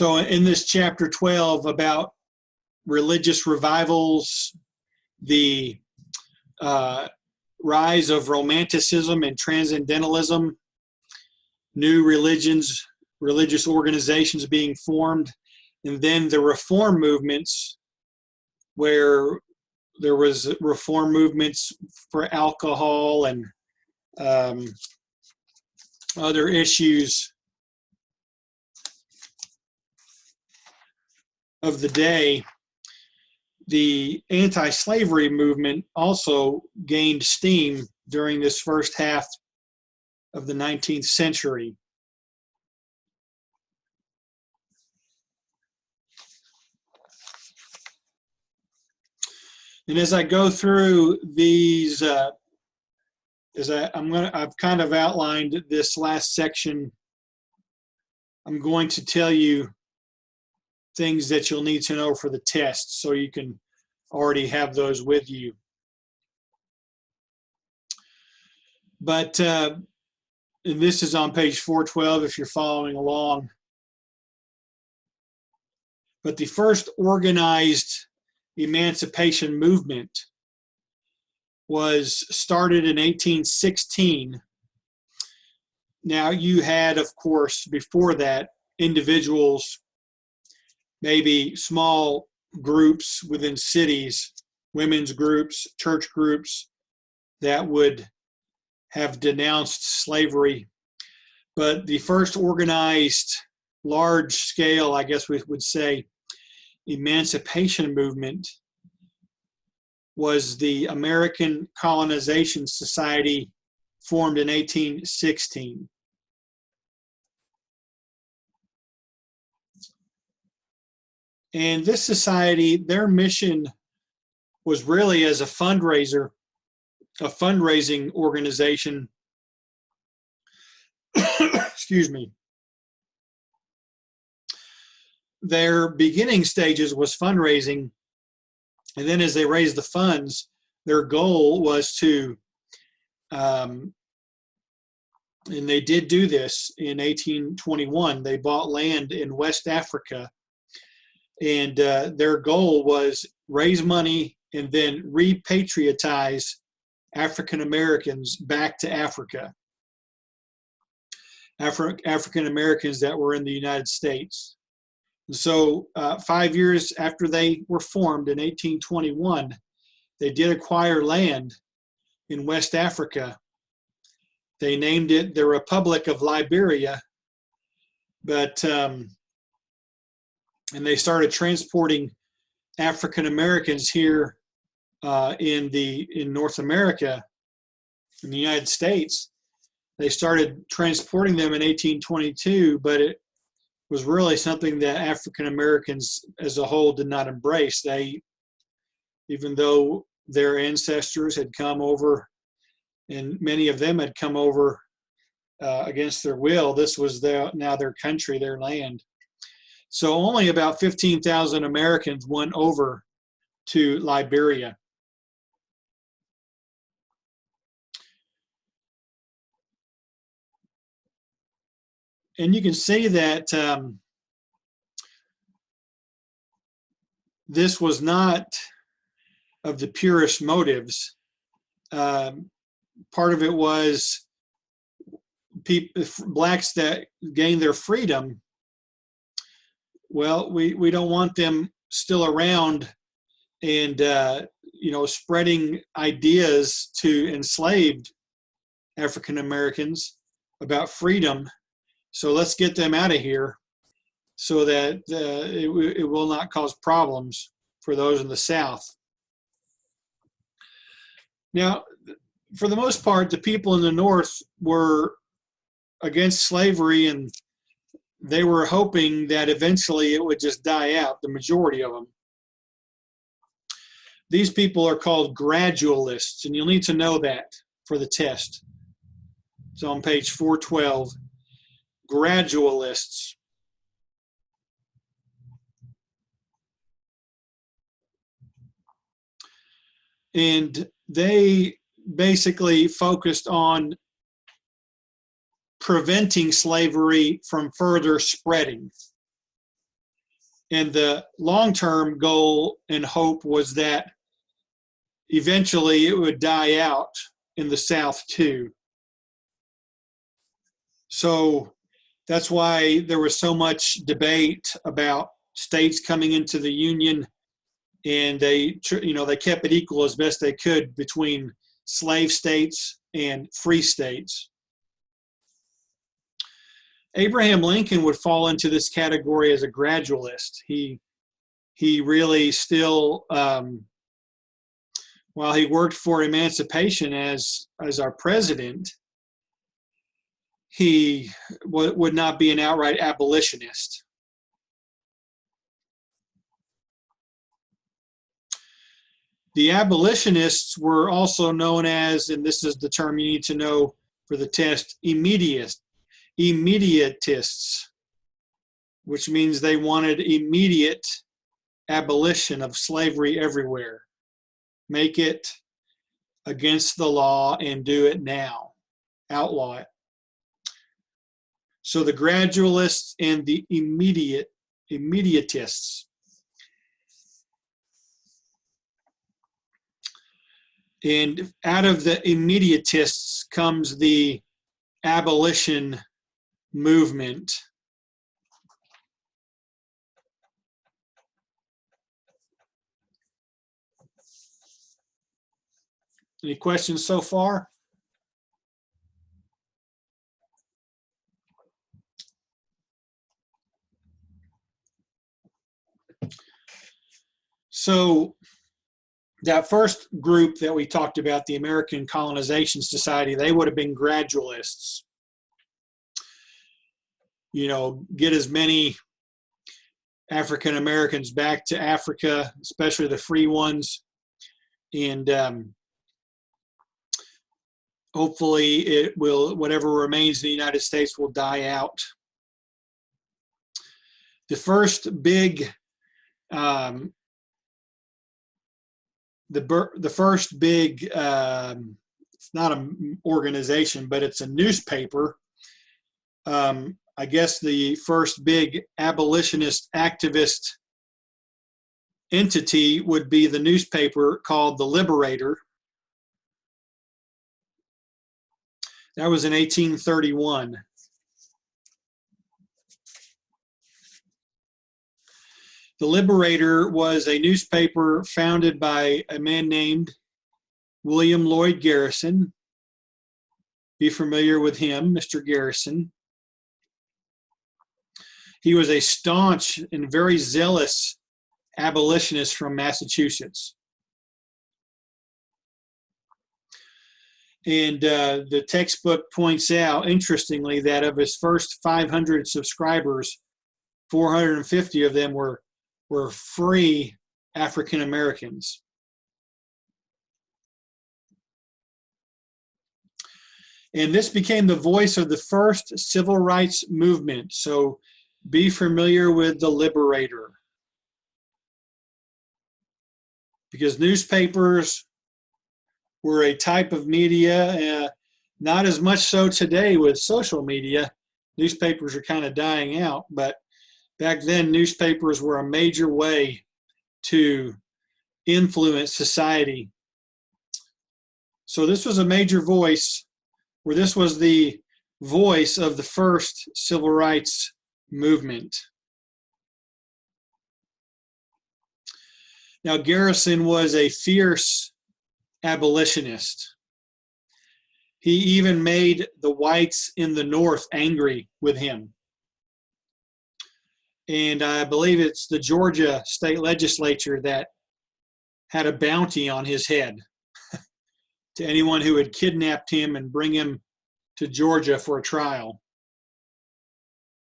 So in this chapter 12 about religious revivals, the rise of Romanticism and Transcendentalism, new religions, religious organizations being formed, and then the reform movements, where there was reform movements for alcohol and other issues of the day. The anti-slavery movement also gained steam during this first half of the 19th century. And as I go through these, I've kind of outlined this last section. I'm going to tell you things that you'll need to know for the test, so you can already have those with you. But and this is on page 412 if you're following along. But the first organized emancipation movement was started in 1816. Now you had, of course, before that, individuals, maybe small groups within cities, women's groups, church groups, that would have denounced slavery. But the first organized, large scale, I guess we would say, emancipation movement was the American Colonization Society, formed in 1816. And this society, their mission was really as a fundraiser, a fundraising organization. Excuse me. Their beginning stages was fundraising, and then as they raised the funds, their goal was to, and they did do this in 1821, they bought land in West Africa, and their goal was raise money and then repatriotize African Americans back to Africa. African Americans that were in the United States. So 5 years after they were formed in 1821, they did acquire land in West Africa. They named it the Republic of Liberia, but and they started transporting African Americans here in North America, in the United States. They started transporting them in 1822, but it was really something that African Americans as a whole did not embrace. They, even though their ancestors had come over, and many of them had come over against their will, this was now their country, their land. So only about 15,000 Americans went over to Liberia. And you can see that this was not of the purest motives. Part of it was blacks that gained their freedom. Well, we don't want them still around and spreading ideas to enslaved African Americans about freedom. So let's get them out of here so that it will not cause problems for those in the South. Now, for the most part, the people in the North were against slavery, and they were hoping that eventually it would just die out, the majority of them. These people are called gradualists, and you'll need to know that for the test. It's on page 412. Gradualists. And they basically focused on preventing slavery from further spreading. And the long-term goal and hope was that eventually it would die out in the South too. So that's why there was so much debate about states coming into the Union, and they kept it equal as best they could between slave states and free states. Abraham Lincoln would fall into this category as a gradualist. He really still, while he worked for emancipation as our president, he would not be an outright abolitionist. The abolitionists were also known as, and this is the term you need to know for the test, immediatists, which means they wanted immediate abolition of slavery everywhere. Make it against the law and do it now. Outlaw it. So the gradualists and the immediatists. And out of the immediatists comes the abolition movement. Any questions so far? So that first group that we talked about, the American Colonization Society, they would have been gradualists. You know, get as many African Americans back to Africa, especially the free ones, and hopefully it will, whatever remains in the United States will die out. The first big the first big, it's not an organization, but it's a newspaper. I guess the first big abolitionist activist entity would be the newspaper called The Liberator. That was in 1831. The Liberator was a newspaper founded by a man named William Lloyd Garrison. Be familiar with him, Mr. Garrison. He was a staunch and very zealous abolitionist from Massachusetts. And the textbook points out, interestingly, that of his first 500 subscribers, 450 of them were free African Americans. And this became the voice of the first civil rights movement. So be familiar with the Liberator. Because newspapers were a type of media, not as much so today with social media. Newspapers are kind of dying out, but back then newspapers were a major way to influence society. So this was a major voice, where this was the voice of the first civil rights movement. Now, Garrison was a fierce abolitionist. He even made the whites in the North angry with him. And I believe it's the Georgia state legislature that had a bounty on his head to anyone who had kidnapped him and bring him to Georgia for a trial.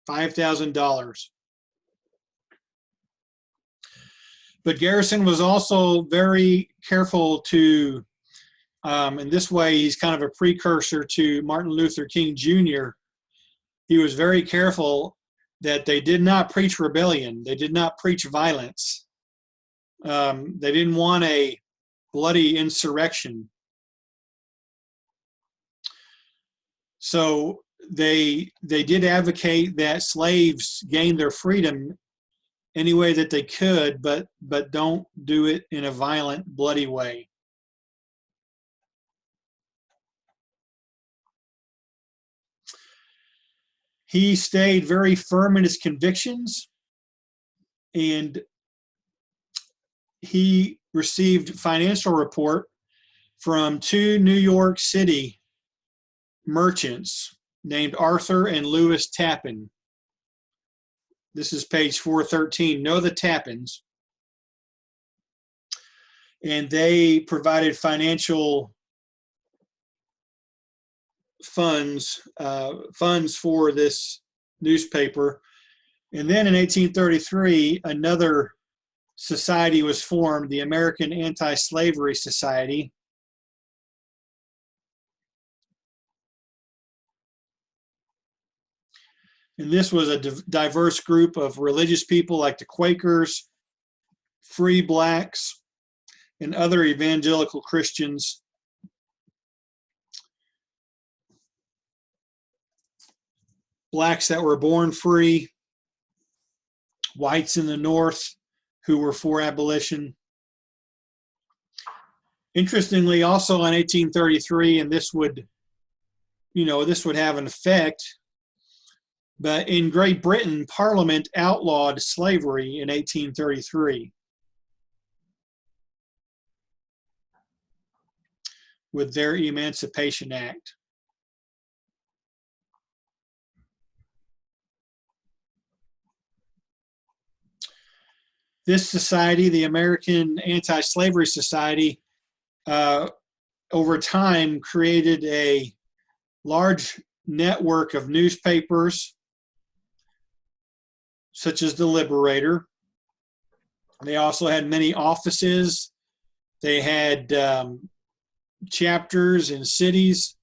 $5,000. But Garrison was also very careful to, in this way, he's kind of a precursor to Martin Luther King Jr. He was very careful that they did not preach rebellion. They did not preach violence. They didn't want a bloody insurrection. So they did advocate that slaves gain their freedom any way that they could, but don't do it in a violent, bloody way. He stayed very firm in his convictions, and he received financial report from two New York City merchants named Arthur and Lewis Tappan. This is page 413. Know the Tappans. And they provided financial funds for this newspaper. And then in 1833, another society was formed, the American Anti-Slavery Society. And this was a diverse group of religious people like the Quakers, free blacks, and other evangelical Christians. Blacks that were born free, whites in the North who were for abolition. Interestingly, also in 1833, and this would have an effect, but in Great Britain, Parliament outlawed slavery in 1833 with their Emancipation Act. This society, the American Anti-Slavery Society, over time created a large network of newspapers, such as the Liberator. They also had many offices. They had chapters in cities.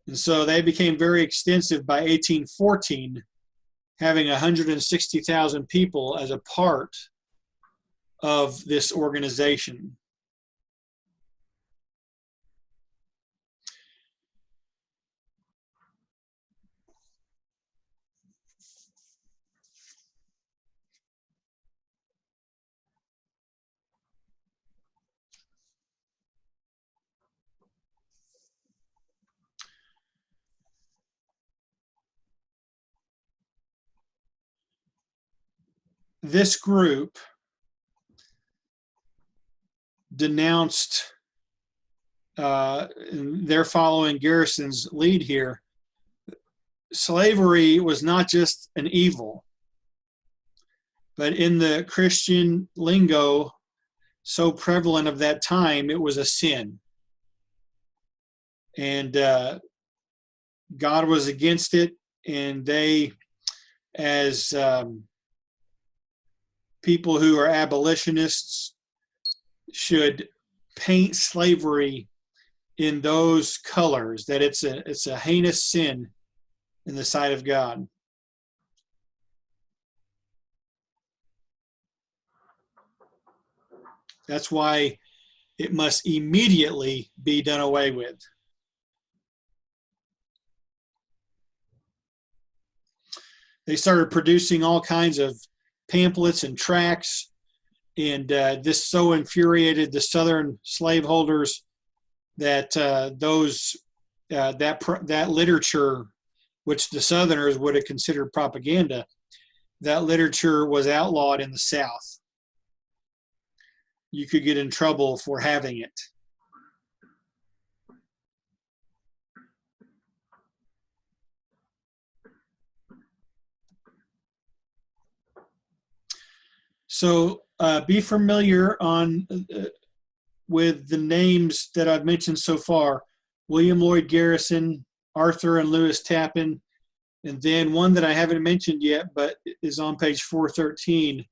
And so they became very extensive by 1814, having 160,000 people as a part of this organization. This group denounced, they're following Garrison's lead here, slavery was not just an evil, but in the Christian lingo so prevalent of that time, it was a sin. And God was against it, and they, as people who are abolitionists, should paint slavery in those colors, that it's a heinous sin in the sight of God. That's why it must immediately be done away with. They started producing all kinds of pamphlets and tracts, and this so infuriated the Southern slaveholders that that literature, which the Southerners would have considered propaganda, that literature was outlawed in the South. You could get in trouble for having it. So be familiar with the names that I've mentioned so far: William Lloyd Garrison, Arthur and Lewis Tappan, and then one that I haven't mentioned yet but is on page 413,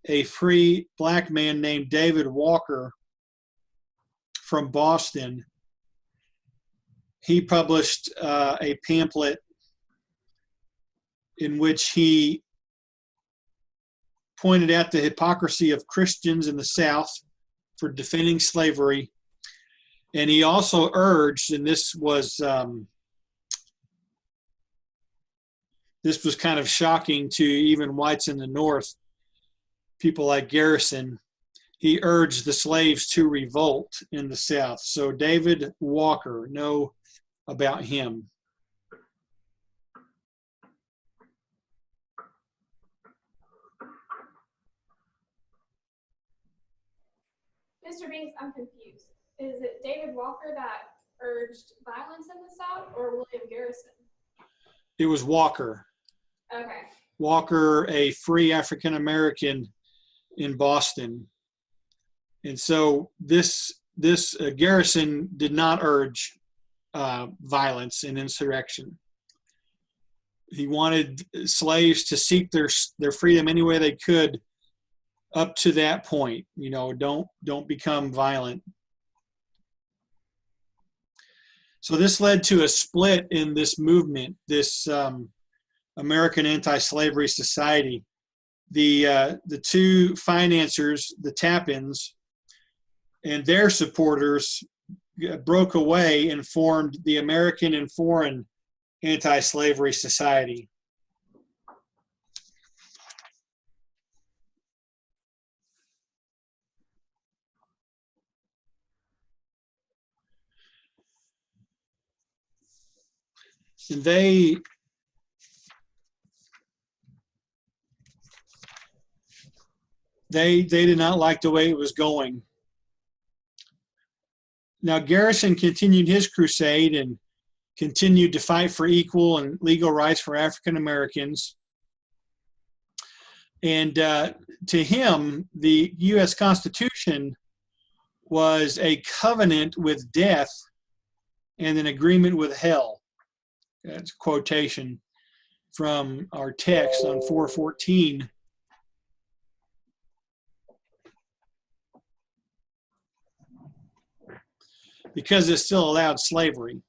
a free black man named David Walker from Boston. He published a pamphlet in which he pointed out the hypocrisy of Christians in the South for defending slavery. And he also urged, and this was kind of shocking to even whites in the North, people like Garrison, he urged the slaves to revolt in the South. So David Walker, know about him. Mr. Banks, I'm confused. Is it David Walker that urged violence in the South, or William Garrison? It was Walker. Okay. Walker, a free African American in Boston. And so this Garrison did not urge violence and insurrection. He wanted slaves to seek their freedom any way they could up to that point. You know, don't become violent. So this led to a split in this movement, this American Anti-Slavery Society. The two financiers, the Tappins, and their supporters broke away and formed the American and Foreign Anti-Slavery Society. And they did not like the way it was going. Now Garrison continued his crusade and continued to fight for equal and legal rights for African Americans. And to him, the U.S. Constitution was a covenant with death and an agreement with hell. That's a quotation from our text on 4:14. Because it still allowed slavery.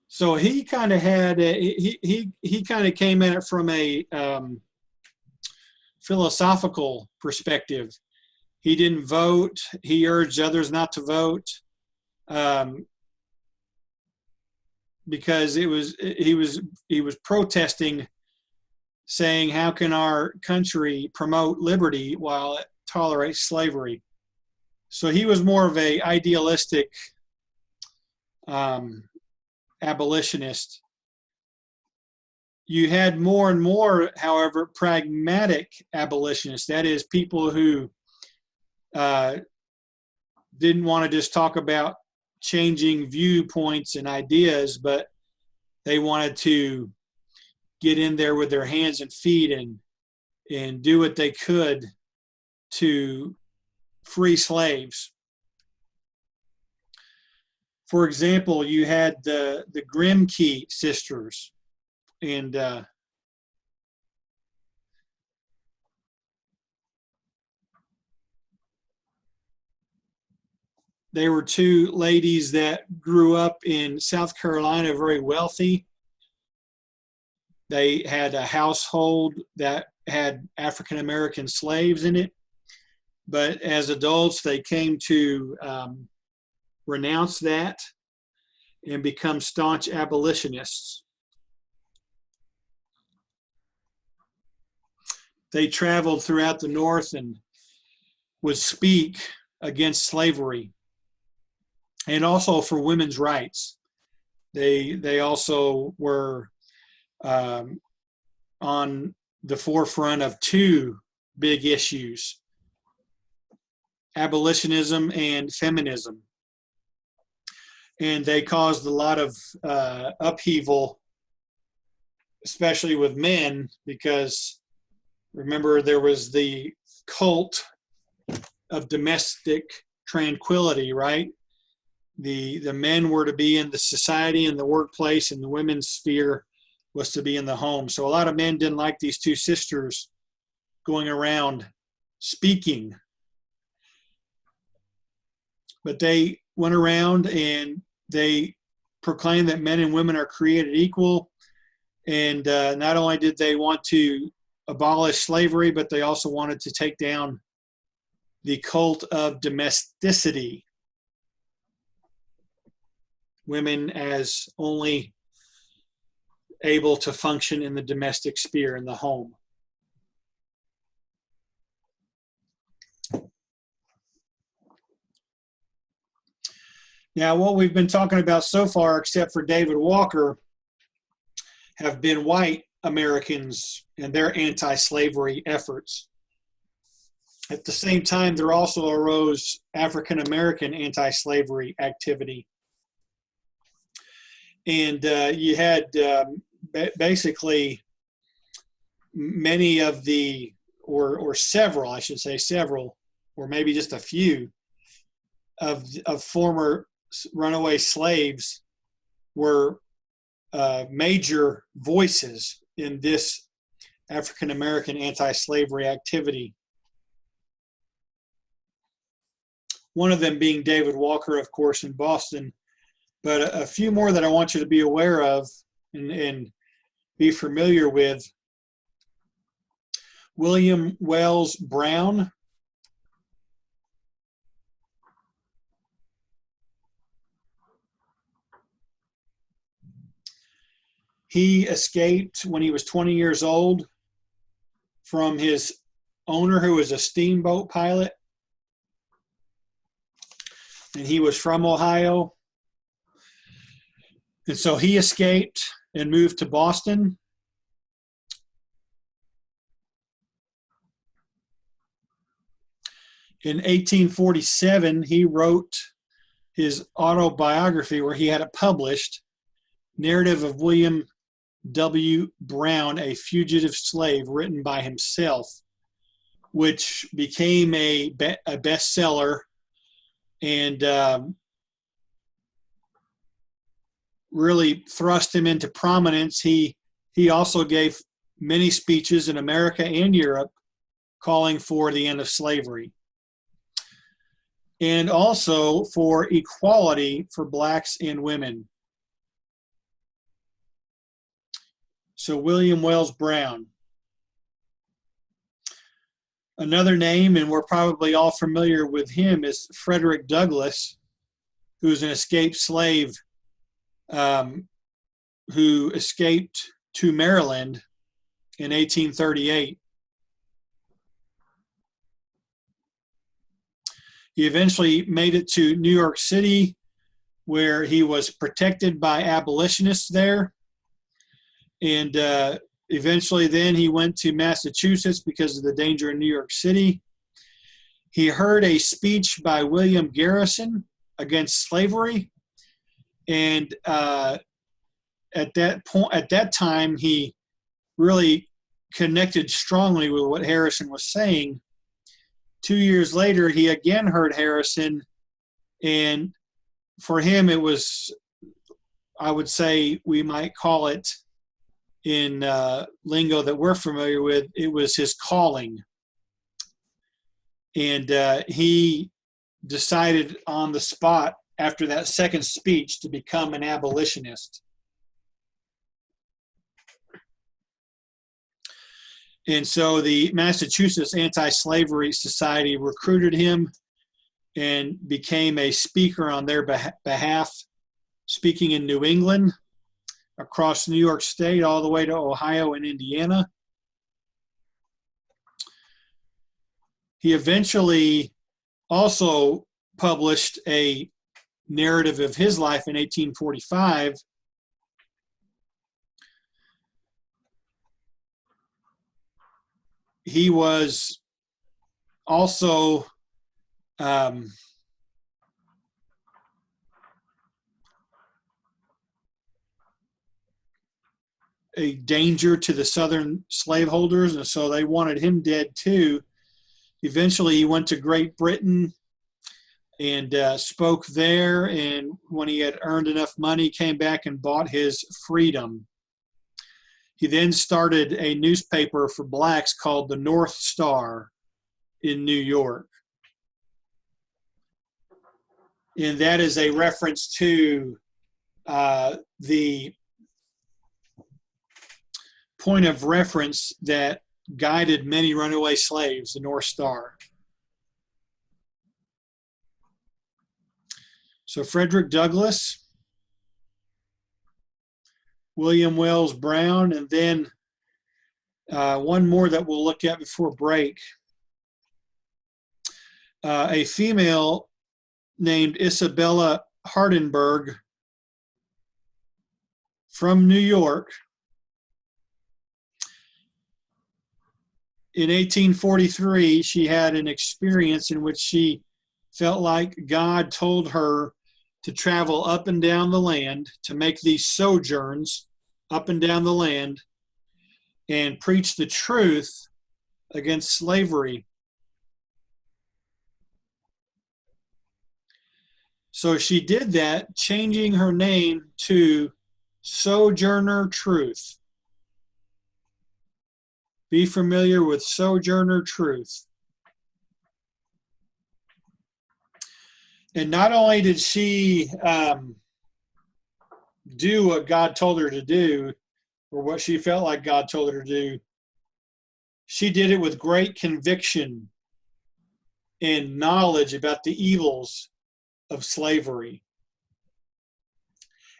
So he kind of had he kind of came at it from a philosophical perspective. He didn't vote. He urged others not to vote because he was protesting, saying, how can our country promote liberty while it tolerates slavery? So he was more of a idealistic abolitionist. You had more and more, however, pragmatic abolitionists. That is, people who didn't want to just talk about changing viewpoints and ideas, but they wanted to get in there with their hands and feet and do what they could to free slaves. For example, you had the Grimke sisters, and they were two ladies that grew up in South Carolina, very wealthy. They had a household that had African American slaves in it, but as adults, they came to renounce that and become staunch abolitionists. They traveled throughout the North and would speak against slavery and also for women's rights. They also were on the forefront of two big issues: abolitionism and feminism. And they caused a lot of upheaval, especially with men, because remember, there was the cult of domestic tranquility, right? The men were to be in the society and the workplace, and the women's sphere was to be in the home. So a lot of men didn't like these two sisters going around speaking. But they went around and they proclaimed that men and women are created equal. And not only did they want to abolish slavery, but they also wanted to take down the cult of domesticity. Women as only able to function in the domestic sphere in the home. Now, what we've been talking about so far, except for David Walker, have been white Americans and their anti-slavery efforts. At the same time, there also arose African American anti-slavery activity. And you had basically many of the, or several, I should say several, or maybe just a few of former runaway slaves were major voices in this African American anti-slavery activity. One of them being David Walker, of course, in Boston, but a few more that I want you to be aware of and be familiar with. William Wells Brown. He escaped when he was 20 years old from his owner, who was a steamboat pilot. And he was from Ohio. And so he escaped and moved to Boston. In 1847, he wrote his autobiography, where he had it published, Narrative of William W. Brown, a Fugitive Slave, written by himself, which became a bestseller and really thrust him into prominence. He also gave many speeches in America and Europe calling for the end of slavery, and also for equality for blacks and women. So William Wells Brown. Another name, and we're probably all familiar with him, is Frederick Douglass, who's an escaped slave who escaped to Maryland in 1838. He eventually made it to New York City, where he was protected by abolitionists there. And eventually then he went to Massachusetts because of the danger in New York City. He heard a speech by William Garrison against slavery. And at that time, he really connected strongly with what Harrison was saying. 2 years later, he again heard Harrison, and for him it was, I would say, we might call it in lingo that we're familiar with, it was his calling. And he decided on the spot after that second speech to become an abolitionist. And so the Massachusetts Anti-Slavery Society recruited him and became a speaker on their behalf, speaking in New England, across New York State, all the way to Ohio and Indiana. He eventually also published a narrative of his life in 1845. He was also a danger to the Southern slaveholders, and so they wanted him dead too. Eventually, he went to Great Britain and spoke there, and when he had earned enough money, came back and bought his freedom. He then started a newspaper for blacks called the North Star in New York. And that is a reference to the point of reference that guided many runaway slaves, the North Star. So Frederick Douglass, William Wells Brown, and then one more that we'll look at before break. A female named Isabella Hardenberg from New York. In 1843, she had an experience in which she felt like God told her to travel up and down the land, to make these sojourns up and down the land and preach the truth against slavery. So she did that, changing her name to Sojourner Truth. Be familiar with Sojourner Truth. And not only did she do what God told her to do, or what she felt like God told her to do, she did it with great conviction and knowledge about the evils of slavery.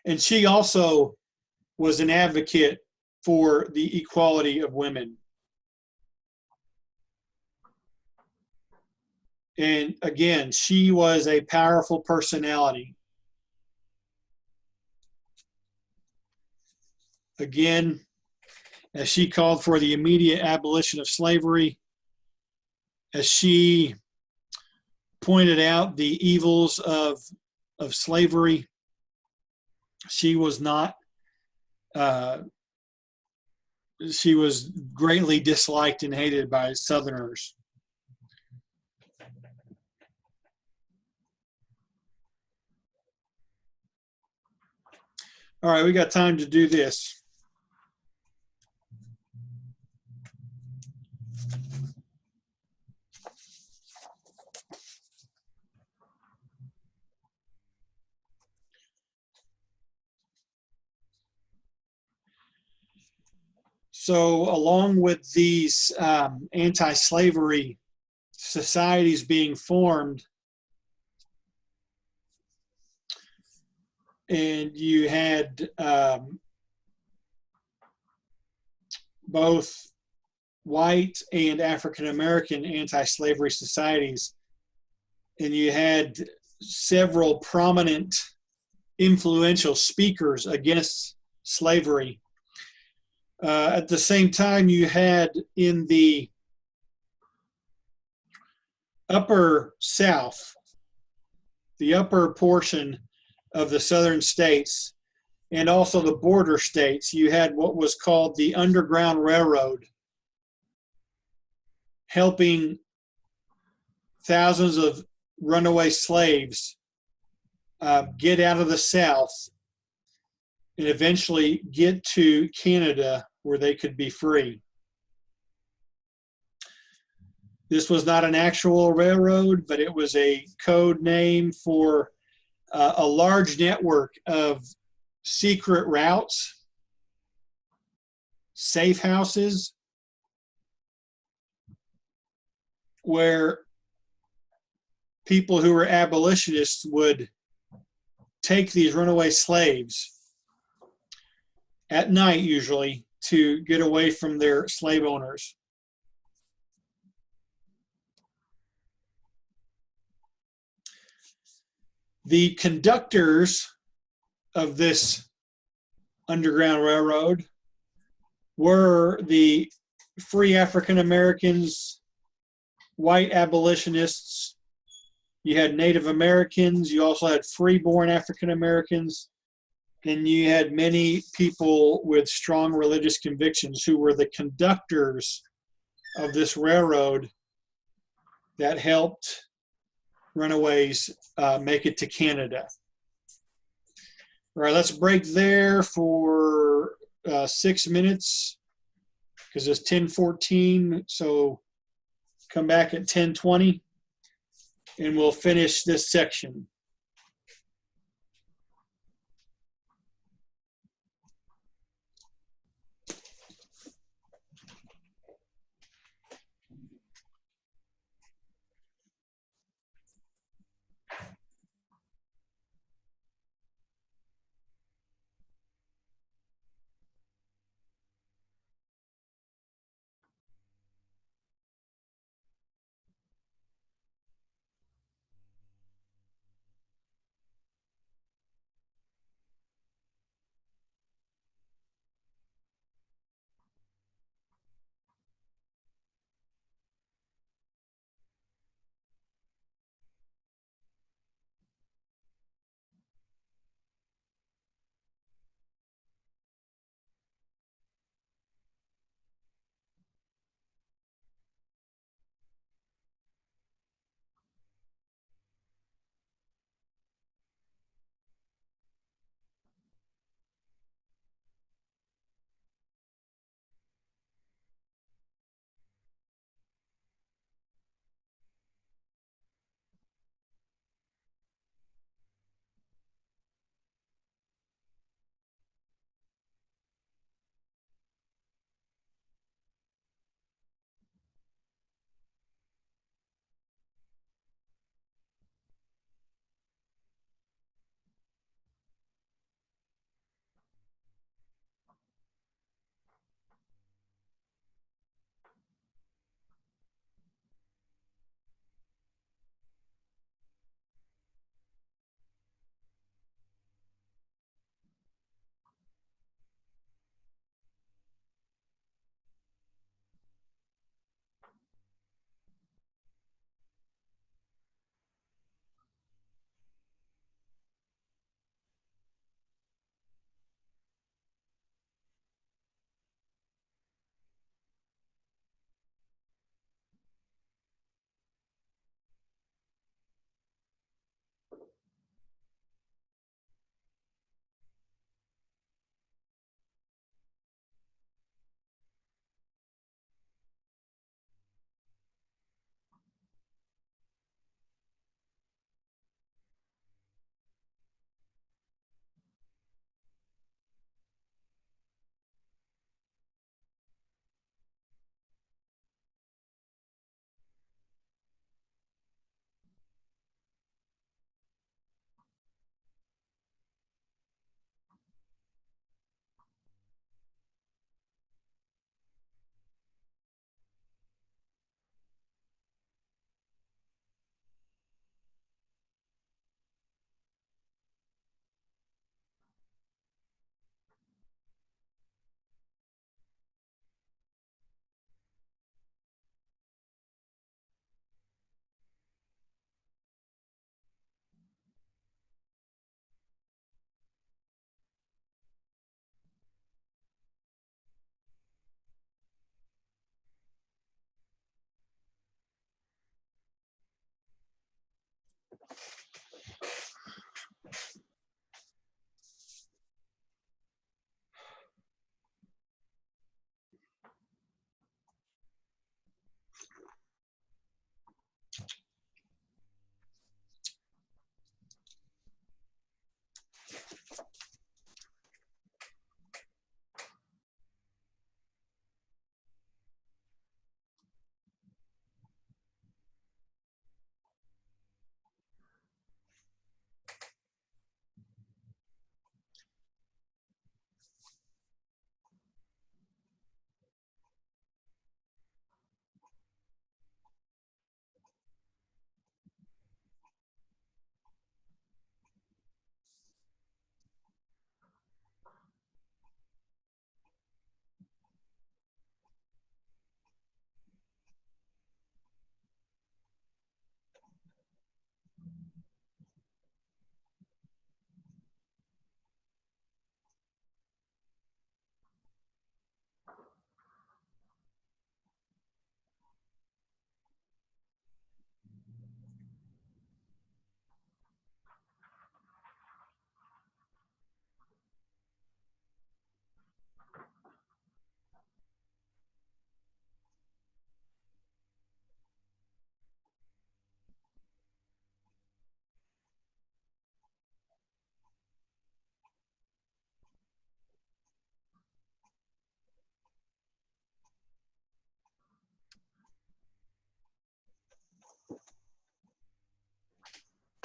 And she also was an advocate for the equality of women. And again, she was a powerful personality. Again, as she called for the immediate abolition of slavery, as she pointed out the evils of slavery, she was not, she was greatly disliked and hated by Southerners. All right, we got time to do this. So along with these anti-slavery societies being formed, and you had both white and African-American anti-slavery societies, and you had several prominent, influential speakers against slavery. At the same time, you had in the upper South, the upper portion of the southern states, and also the border states, you had what was called the Underground Railroad, helping thousands of runaway slaves get out of the South and eventually get to Canada where they could be free. This was not an actual railroad, but it was a code name for a large network of secret routes, safe houses, where people who were abolitionists would take these runaway slaves at night, usually, to get away from their slave owners. The conductors of this Underground Railroad were the free African Americans, white abolitionists. You had Native Americans. You also had free-born African Americans. And you had many people with strong religious convictions who were the conductors of this railroad that helped runaways make it to Canada. All right, let's break there for 6 minutes because it's 10:14. So come back at 10:20 and we'll finish this section.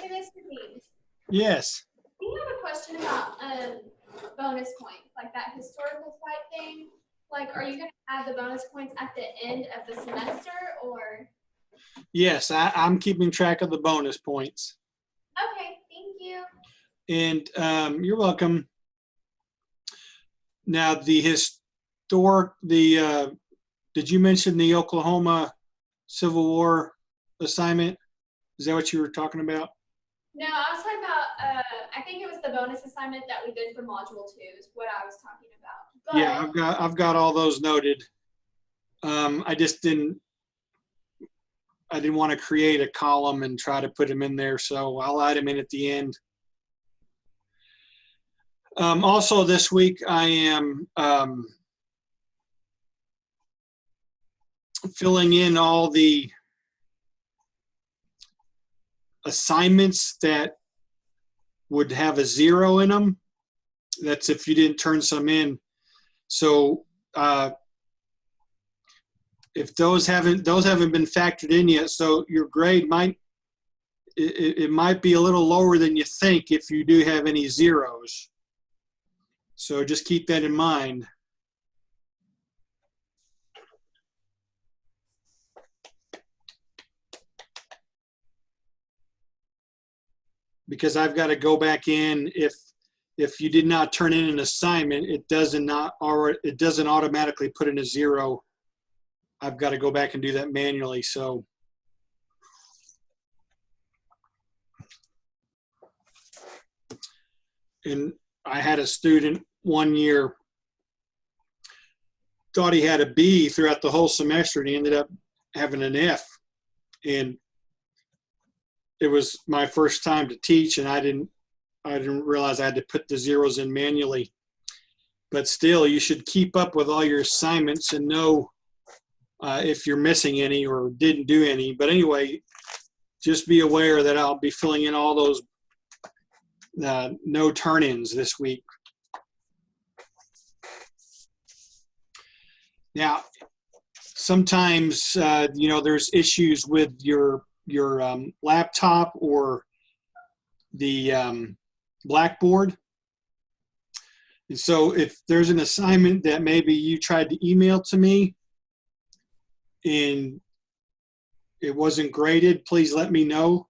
Hey, Mr. Beans. Yes. We have a question about bonus points, like that historical site thing. Like, are you going to add the bonus points at the end of the semester, or? Yes, I'm keeping track of the bonus points. Okay, thank you. And you're welcome. Now, did you mention the Oklahoma Civil War assignment? Is that what you were talking about? No, I was talking about, I think it was the bonus assignment that we did for Module 2 is what I was talking about. But, Yeah, I've got all those noted. I didn't want to create a column and try to put them in there, so I'll add them in at the end. Also this week, I am filling in all the assignments that would have a 0 in them. That's if you didn't turn some in. So if those haven't been factored in yet, so your grade might be a little lower than you think if you do have any 0s. So just keep that in mind. Because I've got to go back in if you did not turn in an assignment, it doesn't automatically put in a 0. I've got to go back and do that manually. So and I had a student one year thought he had a B throughout the whole semester, and he ended up having an F. And it was my first time to teach, and I didn't realize I had to put the 0s in manually. But still, you should keep up with all your assignments and know if you're missing any or didn't do any. But anyway, just be aware that I'll be filling in all those no turn-ins this week. Now, sometimes there's issues with your laptop or the Blackboard. And so if there's an assignment that maybe you tried to email to me and it wasn't graded, please let me know.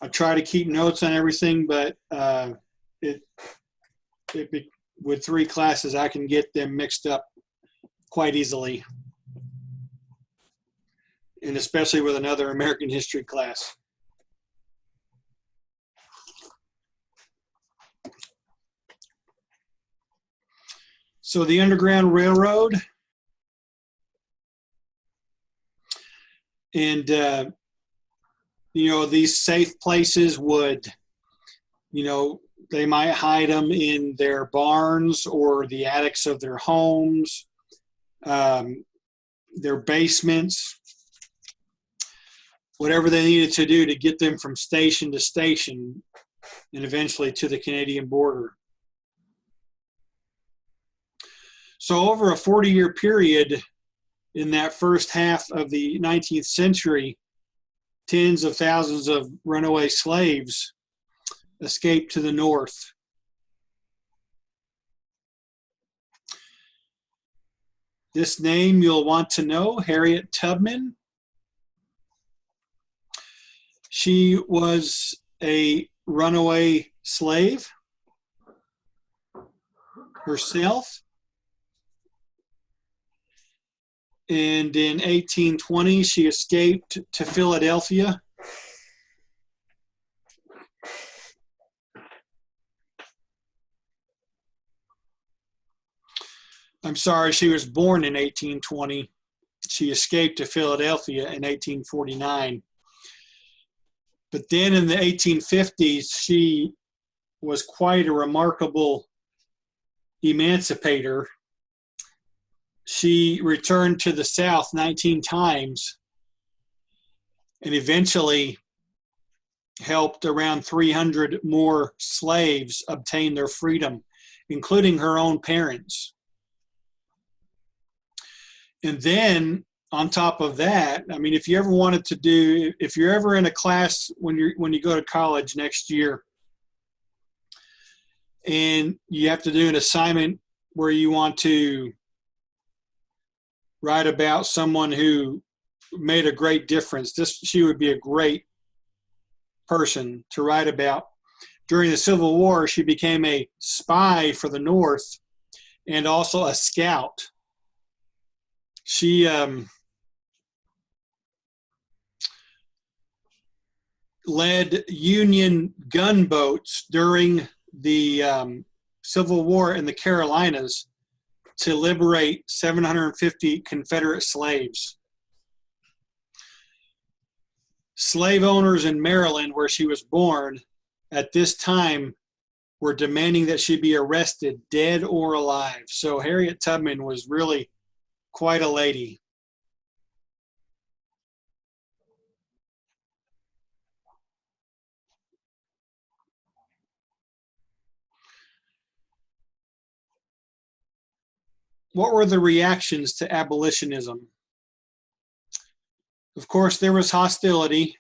I try to keep notes on everything, but with 3 classes, I can get them mixed up quite easily. And especially with another American history class. So the Underground Railroad, and these safe places would, they might hide them in their barns or the attics of their homes, their basements, whatever they needed to do to get them from station to station and eventually to the Canadian border. So over a 40-year period in that first half of the 19th century, tens of thousands of runaway slaves escaped to the north. This name you'll want to know, Harriet Tubman. She was a runaway slave herself. And in 1820, she escaped to Philadelphia. I'm sorry, she was born in 1820. She escaped to Philadelphia in 1849. But then in the 1850s, she was quite a remarkable emancipator. She returned to the South 19 times and eventually helped around 300 more slaves obtain their freedom, including her own parents. And then on top of that, I mean, if you ever wanted to do, if you're ever in a class when you go to college next year, and you have to do an assignment where you want to write about someone who made a great difference, she would be a great person to write about. During the Civil War, she became a spy for the North and also a scout. She led Union gunboats during the Civil War in the Carolinas to liberate 750 Confederate slaves. Slave owners in Maryland, where she was born, at this time were demanding that she be arrested, dead or alive. So Harriet Tubman was really quite a lady. What were the reactions to abolitionism? Of course, there was hostility,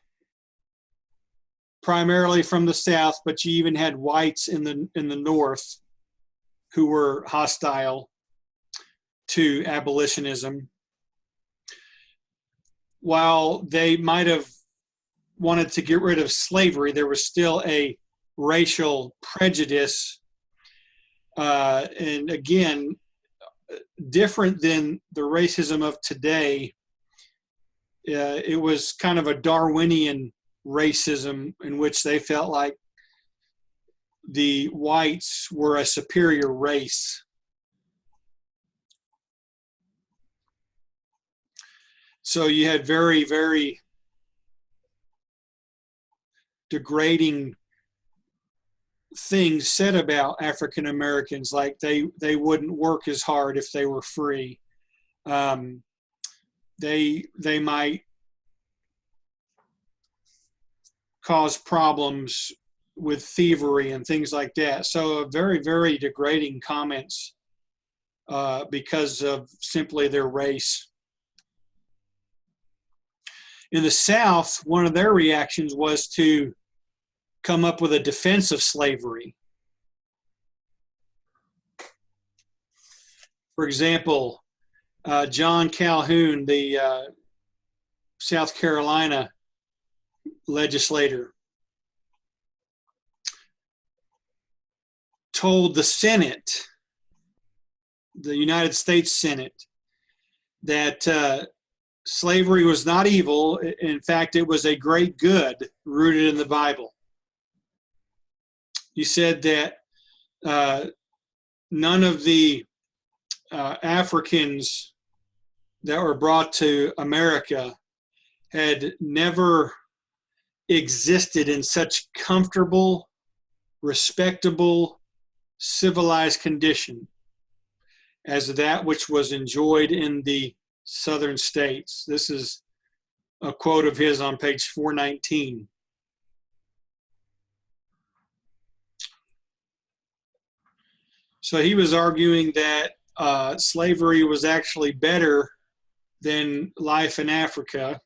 primarily from the South, but you even had whites in the North who were hostile to abolitionism. While they might have wanted to get rid of slavery, there was still a racial prejudice, and again, different than the racism of today. It was kind of a Darwinian racism in which they felt like the whites were a superior race. So you had very, very degrading things said about African Americans, like they wouldn't work as hard if they were free. They might cause problems with thievery and things like that. So very, very degrading comments because of simply their race. In the South, one of their reactions was to come up with a defense of slavery. For example, John Calhoun, the South Carolina legislator, told the Senate, the United States Senate, that slavery was not evil. In fact, it was a great good rooted in the Bible. He said that none of the Africans that were brought to America had never existed in such comfortable, respectable, civilized condition as that which was enjoyed in the southern states. This is a quote of his on page 419. So he was arguing that slavery was actually better than life in Africa.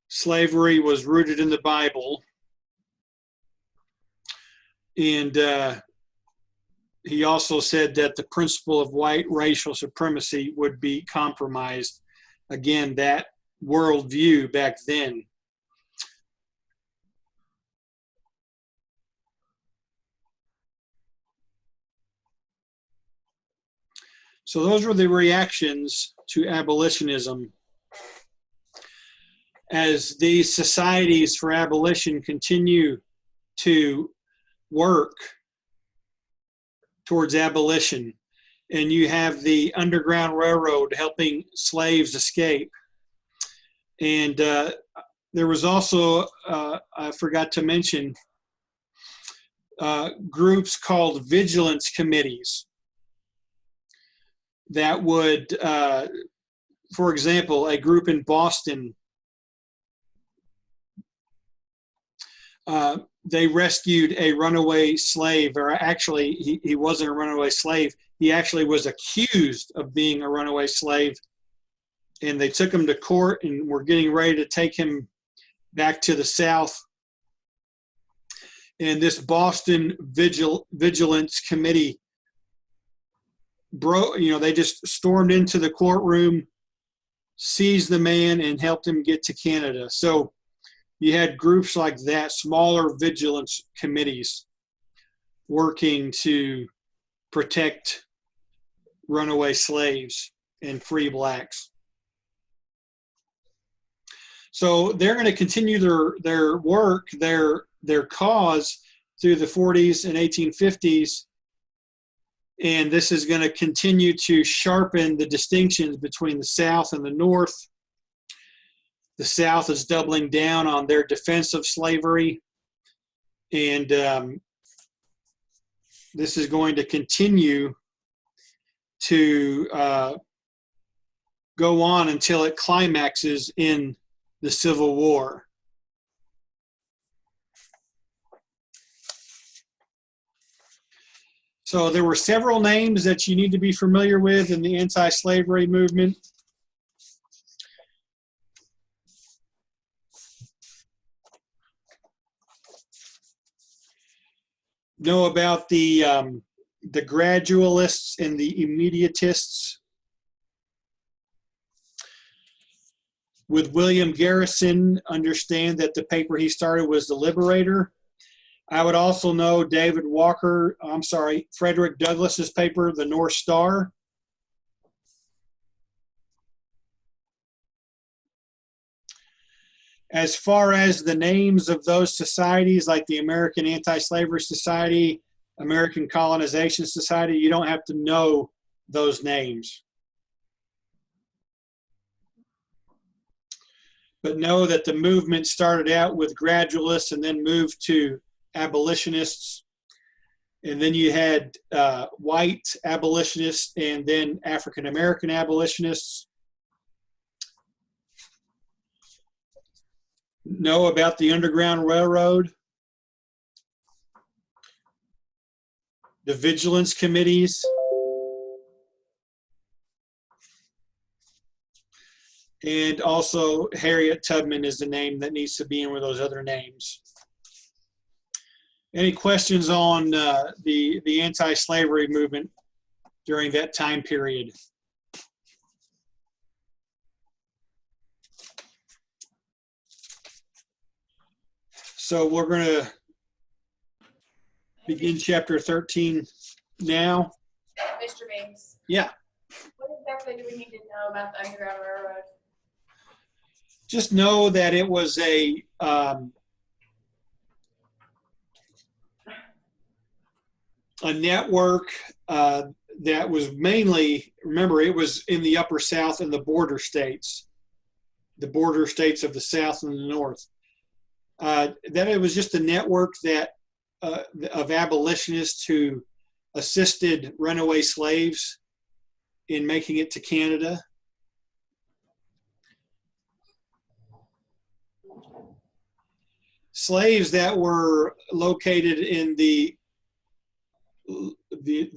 Slavery was rooted in the Bible. And he also said that the principle of white racial supremacy would be compromised. Again, that worldview back then. So those were the reactions to abolitionism. As these societies for abolition continue to work towards abolition, and you have the Underground Railroad helping slaves escape. And there was also, I forgot to mention, groups called vigilance committees that would, for example, a group in Boston, they rescued a runaway slave, or actually he wasn't a runaway slave. He actually was accused of being a runaway slave and they took him to court and were getting ready to take him back to the South. And this Boston Vigilance Committee they just stormed into the courtroom, seized the man, and helped him get to Canada. So you had groups like that, smaller vigilance committees, working to protect runaway slaves and free blacks. So they're going to continue their work, their cause through the 40s and 1850s. And this is going to continue to sharpen the distinctions between the South and the North. The South is doubling down on their defense of slavery. And this is going to continue to go on until it climaxes in the Civil War. So there were several names that you need to be familiar with in the anti-slavery movement. Know about the gradualists and the immediatists. With William Garrison, understand that the paper he started was The Liberator. I would also know Frederick Douglass's paper, The North Star. As far as the names of those societies, like the American Anti-Slavery Society, American Colonization Society, you don't have to know those names. But know that the movement started out with gradualists and then moved to abolitionists. And then you had white abolitionists and then African-American abolitionists. Know about the Underground Railroad, the vigilance committees, and also Harriet Tubman is the name that needs to be in with those other names. Any questions on the anti-slavery movement during that time period? So we're going to begin chapter 13 now. Mr. Banks. Yeah. What exactly do we need to know about the Underground Railroad? Just know that it was a network that was mainly, remember, it was in the Upper South and the border states of the South and the North. That it was just a network that of abolitionists who assisted runaway slaves in making it to Canada. Slaves that were located in the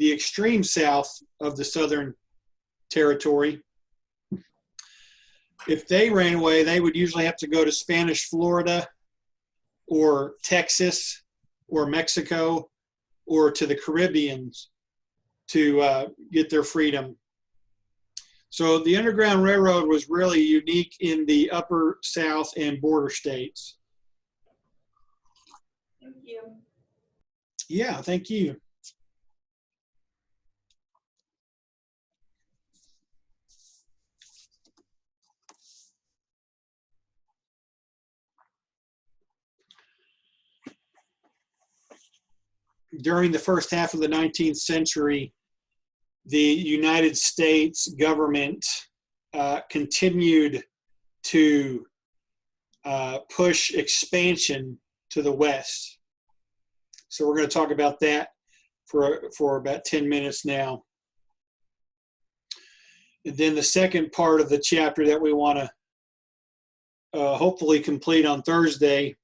extreme south of the Southern Territory, if they ran away, they would usually have to go to Spanish Florida or Texas or Mexico or to the Caribbean to get their freedom. So the Underground Railroad was really unique in the Upper South and border states. Thank you. Yeah, thank you. During the first half of the 19th century, the United States government continued to push expansion to the West. So we're going to talk about that for about 10 minutes now. And then the second part of the chapter that we want to hopefully complete on Thursday,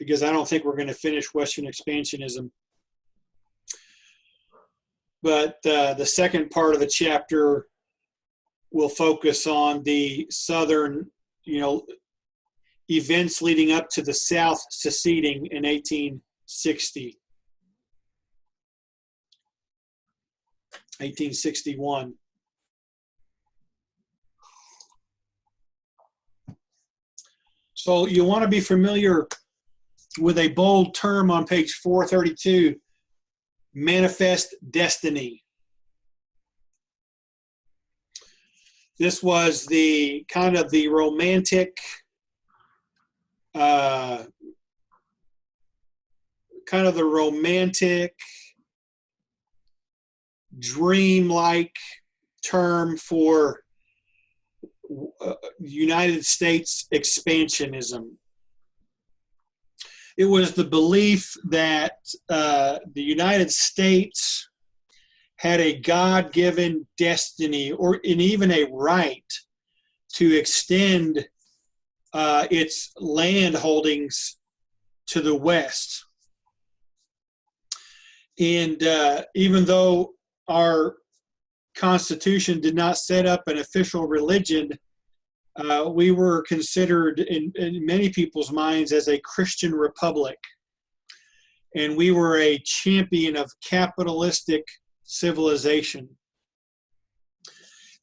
because I don't think we're going to finish Western expansionism. But the second part of the chapter will focus on the southern, events leading up to the South seceding in 1860, 1861. So you want to be familiar with a bold term on page 432, manifest destiny. This was the kind of the romantic, dream-like term for United States expansionism. It was the belief that the United States had a God-given destiny and even a right to extend its land holdings to the west. And even though our Constitution did not set up an official religion, we were considered in many people's minds as a Christian republic. And we were a champion of capitalistic civilization.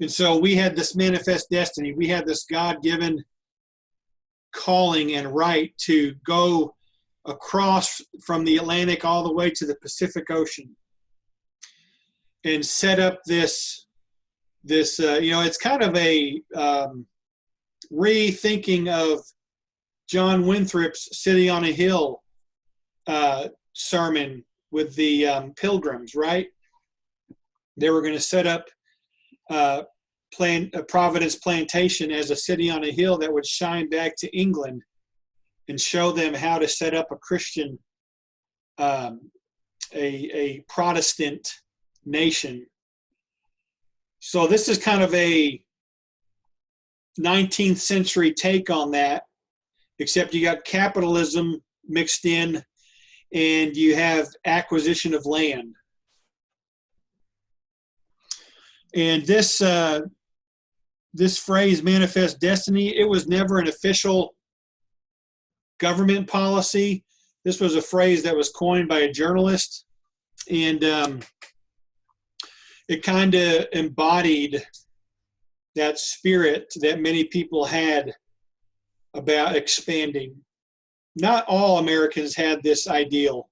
And so we had this manifest destiny. We had this God-given calling and right to go across from the Atlantic all the way to the Pacific Ocean and set up this it's kind of a rethinking of John Winthrop's City on a Hill sermon with the Pilgrims, right? They were going to set up Providence Plantation as a city on a hill that would shine back to England and show them how to set up a Christian, a Protestant nation. So this is kind of a 19th century take on that, except you got capitalism mixed in and you have acquisition of land. And this phrase, manifest destiny, it was never an official government policy. This was a phrase that was coined by a journalist, and it kind of embodied that spirit that many people had about expanding. Not all Americans had this ideal.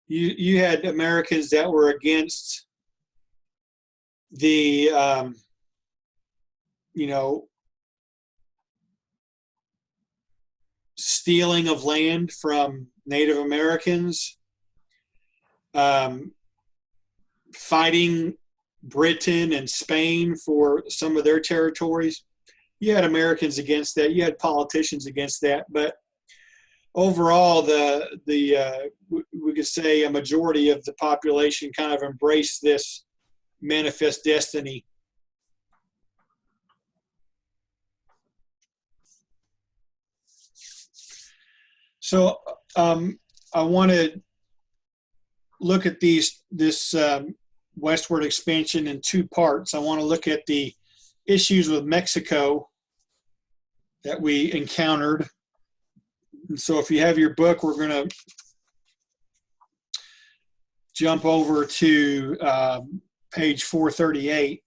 You had Americans that were against the stealing of land from Native Americans, fighting Britain and Spain for some of their territories. You had Americans against that. You had politicians against that. But overall, we could say a majority of the population kind of embraced this manifest destiny. So I want to look at this westward expansion in two parts. I want to look at the issues with Mexico that we encountered. And so if you have your book, we're going to jump over to page 438.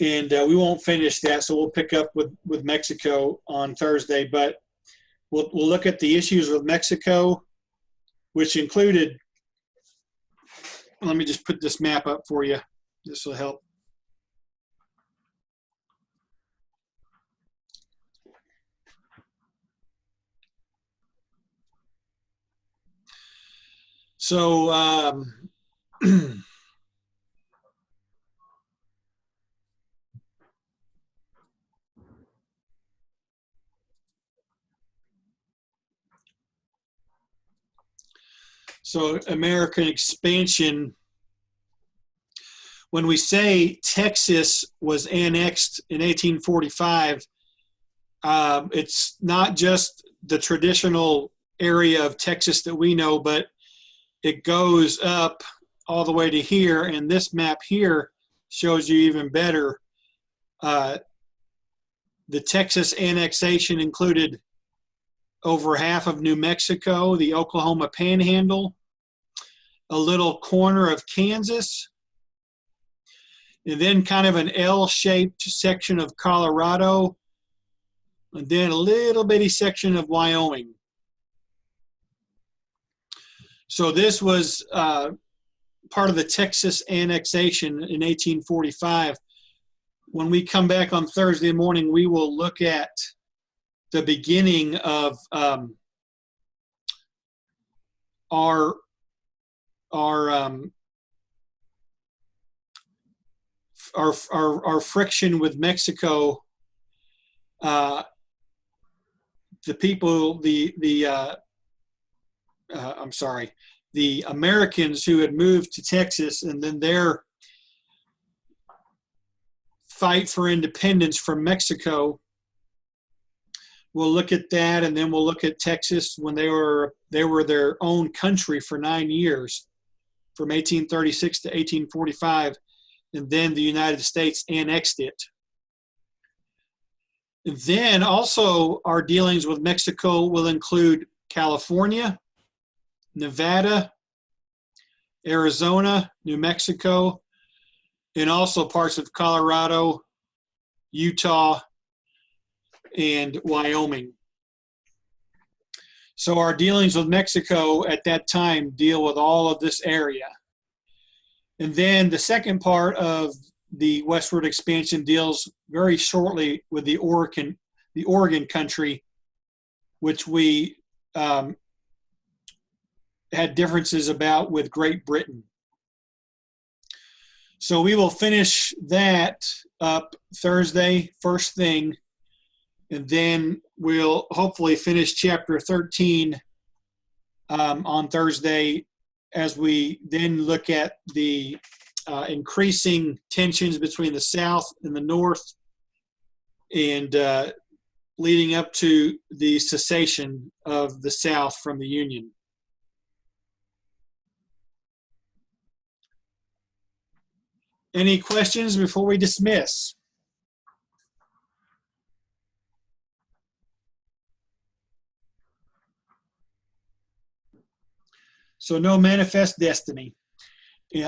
And we won't finish that, so we'll pick up with Mexico on Thursday. But we'll look at the issues with Mexico, which included, let me just put this map up for you. This will help. So so American expansion, when we say Texas was annexed in 1845, it's not just the traditional area of Texas that we know, but it goes up all the way to here, and this map here shows you even better. The Texas annexation included over half of New Mexico, the Oklahoma Panhandle, a little corner of Kansas, and then kind of an L-shaped section of Colorado, and then a little bitty section of Wyoming. So this was part of the Texas annexation in 1845. When we come back on Thursday morning, we will look at the beginning of our friction with Mexico. The people, the Americans who had moved to Texas, and then their fight for independence from Mexico. We'll look at that, and then we'll look at Texas when they were their own country for 9 years, from 1836 to 1845, and then the United States annexed it. And then also our dealings with Mexico will include California, Nevada, Arizona, New Mexico, and also parts of Colorado, Utah, and Wyoming. So our dealings with Mexico at that time deal with all of this area. And then the second part of the westward expansion deals very shortly with the Oregon country, which we had differences about with Great Britain. So we will finish that up Thursday, first thing, and then we'll hopefully finish chapter 13 on Thursday, as we then look at the increasing tensions between the South and the North, and leading up to the cessation of the South from the Union. Any questions before we dismiss? So no manifest destiny,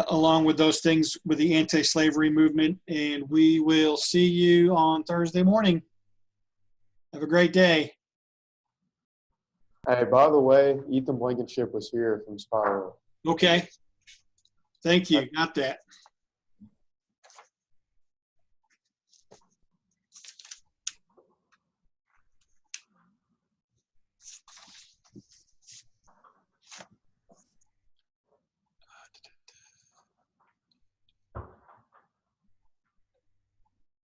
along with those things with the anti-slavery movement. And we will see you on Thursday morning. Have a great day. Hey, by the way, Ethan Blankenship was here from Spiro. Okay. Thank you. Got that.